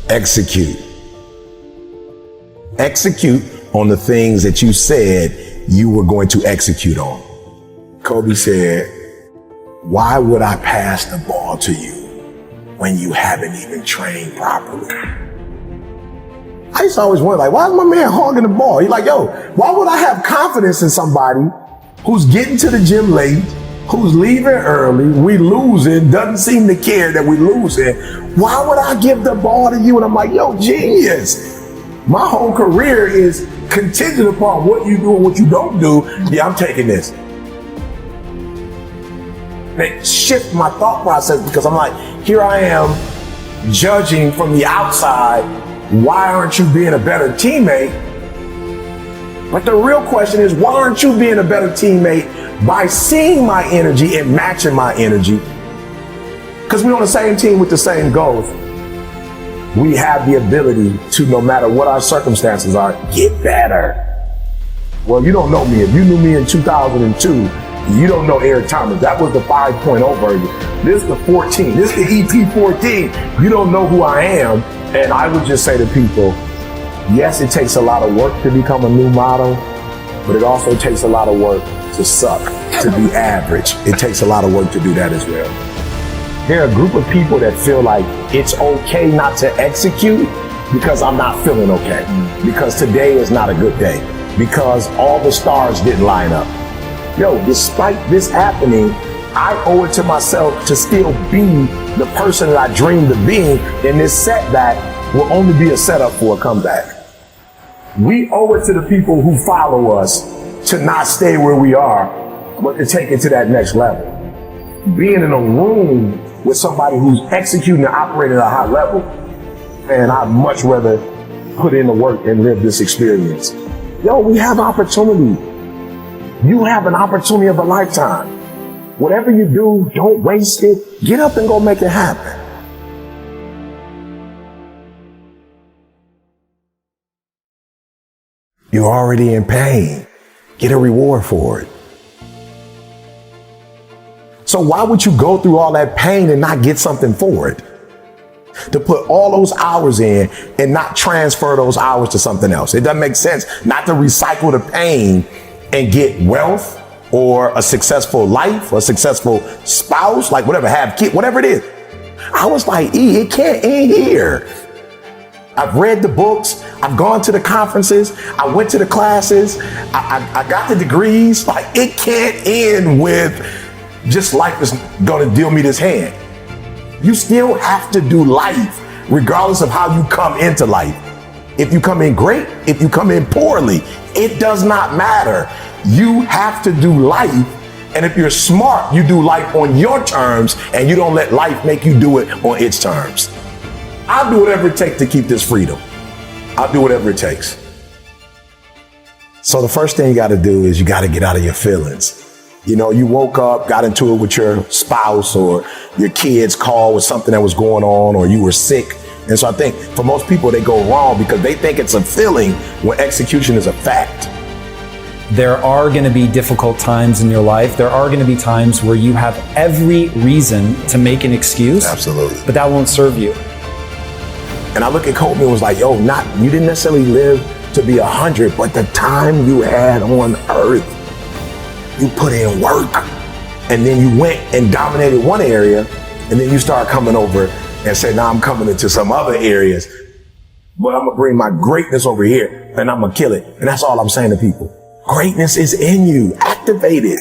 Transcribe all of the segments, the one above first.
Execute. Execute on the things that you said you were going to execute on. Kobe said, why would I pass the ball to you when you haven't even trained properly? I used to always wonder, like, why is my man hogging the ball? He's like, yo, why would I have confidence in somebody who's getting to the gym late, who's leaving early, we losing, doesn't seem to care that we losing? Why would I give the ball to you? And I'm like, yo, genius. My whole career is contingent upon what you do and what you don't do. Yeah, I'm taking this. It shifts my thought process because I'm like, here I am judging from the outside. Why aren't you being a better teammate? But the real question is, why aren't you being a better teammate by seeing my energy and matching my energy? Because we're on the same team with the same goals. We have the ability to, no matter what our circumstances are, get better. Well, you don't know me. If you knew me in 2002, you don't know Eric Thomas. That was the 5.0 version. This is the 14. This is the EP14. You don't know who I am. And I would just say to people, yes, it takes a lot of work to become a new model, but it also takes a lot of work to suck, to be average. It takes a lot of work to do that as well. There are a group of people that feel like it's okay not to execute because I'm not feeling okay, because today is not a good day, because all the stars didn't line up. Yo, despite this happening, I owe it to myself to still be the person that I dreamed of being, and this setback will only be a setup for a comeback. We owe it to the people who follow us to not stay where we are, but to take it to that next level. Being in a room with somebody who's executing and operating at a high level, man, I'd much rather put in the work and live this experience. Yo, we have opportunity. You have an opportunity of a lifetime. Whatever you do, don't waste it. Get up and go make it happen. You're already in pain. Get a reward for it. So why would you go through all that pain and not get something for it? To put all those hours in and not transfer those hours to something else. It doesn't make sense not to recycle the pain and get wealth or a successful life or a successful spouse, like whatever, have kids, whatever it is. I was like, it can't end here. I've read the books. I've gone to the conferences. I went to the classes. I got the degrees. Like, it can't end with just life is going to deal me this hand. You still have to do life regardless of how you come into life. If you come in great, if you come in poorly, it does not matter. You have to do life. And if you're smart, you do life on your terms and you don't let life make you do it on its terms. I'll do whatever it takes to keep this freedom. I'll do whatever it takes. So the first thing you got to do is you got to get out of your feelings. You know, you woke up, got into it with your spouse or your kids called with something that was going on, or you were sick. And so I think for most people, they go wrong because they think it's a feeling when execution is a fact. There are going to be difficult times in your life. There are going to be times where you have every reason to make an excuse. Absolutely. But that won't serve you. And I look at Kobe and was like, yo, you didn't necessarily live to be 100, but the time you had on earth, you put in work. And then you went and dominated one area, and then you start coming over and say, now I'm coming into some other areas, but I'm gonna bring my greatness over here and I'm gonna kill it. And that's all I'm saying to people. Greatness is in you. Activate it.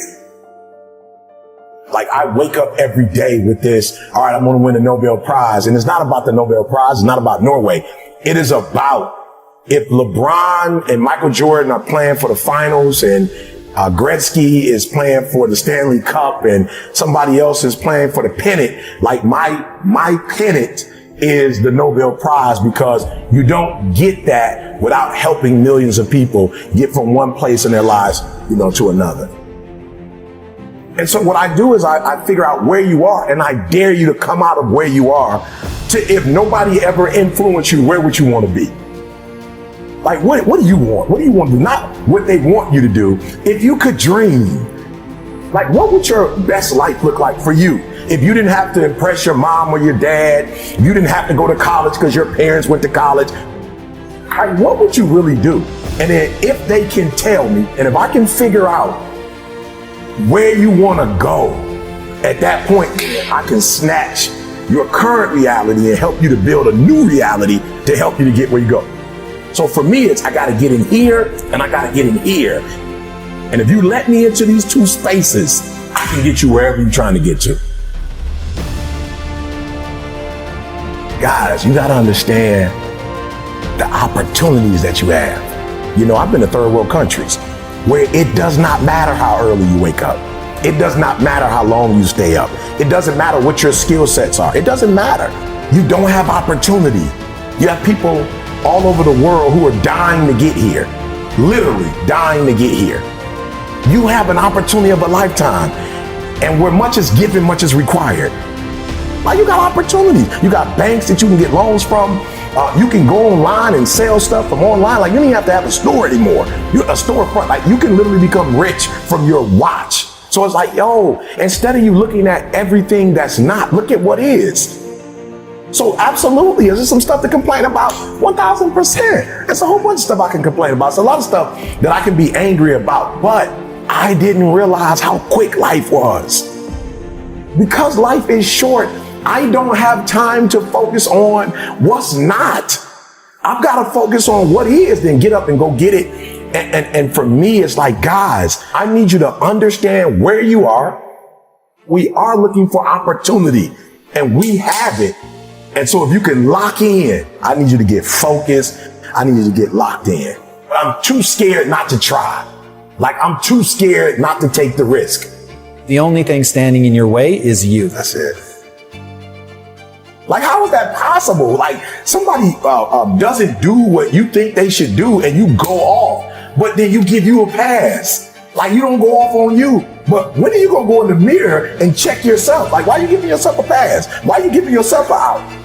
Like, I wake up every day with this, all right, I'm going to win the Nobel Prize. And it's not about the Nobel Prize. It's not about Norway. It is about if LeBron and Michael Jordan are playing for the finals and Gretzky is playing for the Stanley Cup and somebody else is playing for the pennant, like my pennant is the Nobel Prize, because you don't get that without helping millions of people get from one place in their lives, to another. And so what I do is I figure out where you are, and I dare you to come out of where you are to, if nobody ever influenced you, where would you want to be? Like, what do you want? What do you want to do? Not what they want you to do. If you could dream, Like, what would your best life look like for you? If you didn't have to impress your mom or your dad, you didn't have to go to college because your parents went to college, like, what would you really do? And then if they can tell me, and if I can figure out where you want to go, at that point, I can snatch your current reality and help you to build a new reality to help you to get where you go. So for me, it's I got to get in here and I got to get in here. And if you let me into these two spaces, I can get you wherever you're trying to get to. Guys, you got to understand the opportunities that you have. You know, I've been to third world countries where it does not matter how early you wake up. It does not matter how long you stay up. It doesn't matter what your skill sets are. It doesn't matter. You don't have opportunity. You have people all over the world who are dying to get here, literally dying to get here. You have an opportunity of a lifetime, and where much is given, much is required. Like, you got opportunities. You got banks that you can get loans from. You can go online and sell stuff from online. Like, you don't even have to have a store anymore. You're a storefront. Like, you can literally become rich from your watch. So it's like, yo, instead of you looking at everything that's not, look at what is. So absolutely, is there some stuff to complain about? 1000%. There's a whole bunch of stuff I can complain about. It's a lot of stuff that I can be angry about, but I didn't realize how quick life was. Because life is short, I don't have time to focus on what's not. I've got to focus on what is, then get up and go get it. And for me, it's like, guys, I need you to understand where you are. We are looking for opportunity, and we have it. And so if you can lock in, I need you to get focused. I need you to get locked in. But I'm too scared not to try. Like, I'm too scared not to take the risk. The only thing standing in your way is you. That's it. Like, how is that possible? Like, somebody doesn't do what you think they should do and you go off, but then you give you a pass. Like, you don't go off on you. But when are you going to go in the mirror and check yourself? Like, why are you giving yourself a pass? Why are you giving yourself an out?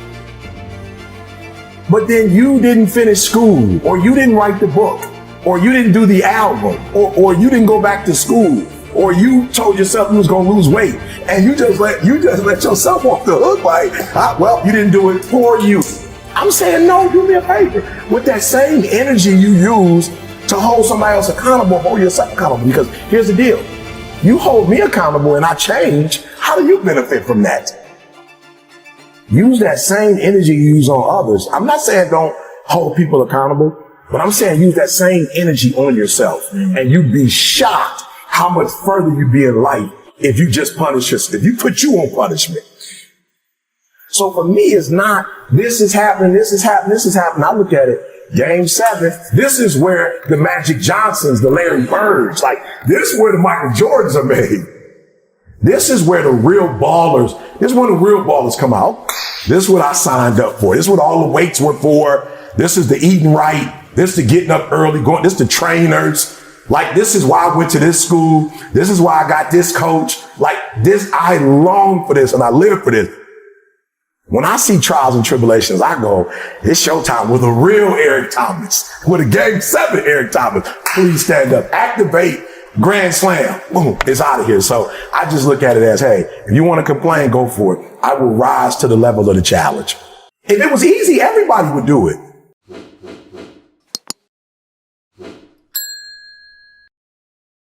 But then you didn't finish school, or you didn't write the book, or you didn't do the album, or you didn't go back to school, or you told yourself you was going to lose weight, and you just let yourself off the hook. Like, well, you didn't do it for you. I'm saying, no, do me a favor. With that same energy you use to hold somebody else accountable, hold yourself accountable. Because here's the deal. You hold me accountable and I change. How do you benefit from that? Use that same energy you use on others. I'm not saying don't hold people accountable, but I'm saying use that same energy on yourself. And you'd be shocked how much further you'd be in life if you just punish yourself, if you put you on punishment. So for me, it's not, this is happening, this is happening, this is happening. I look at it, Game 7, this is where the Magic Johnsons, the Larry Birds, like, this is where the Michael Jordans are made. This is where the real ballers, this is when the real ballers come out. This is what I signed up for. This is what all the weights were for. This is the eating right. This is the getting up early, going, this is the trainers. Like, this is why I went to this school. This is why I got this coach. Like, this, I long for this and I live for this. When I see trials and tribulations, I go, it's showtime with a real Eric Thomas, with a Game 7 Eric Thomas. Please stand up, activate, grand slam, boom, it's out of here. So I just look at it as, hey, if you want to complain, go for it. I will rise to the level of the challenge. If it was easy, everybody would do it.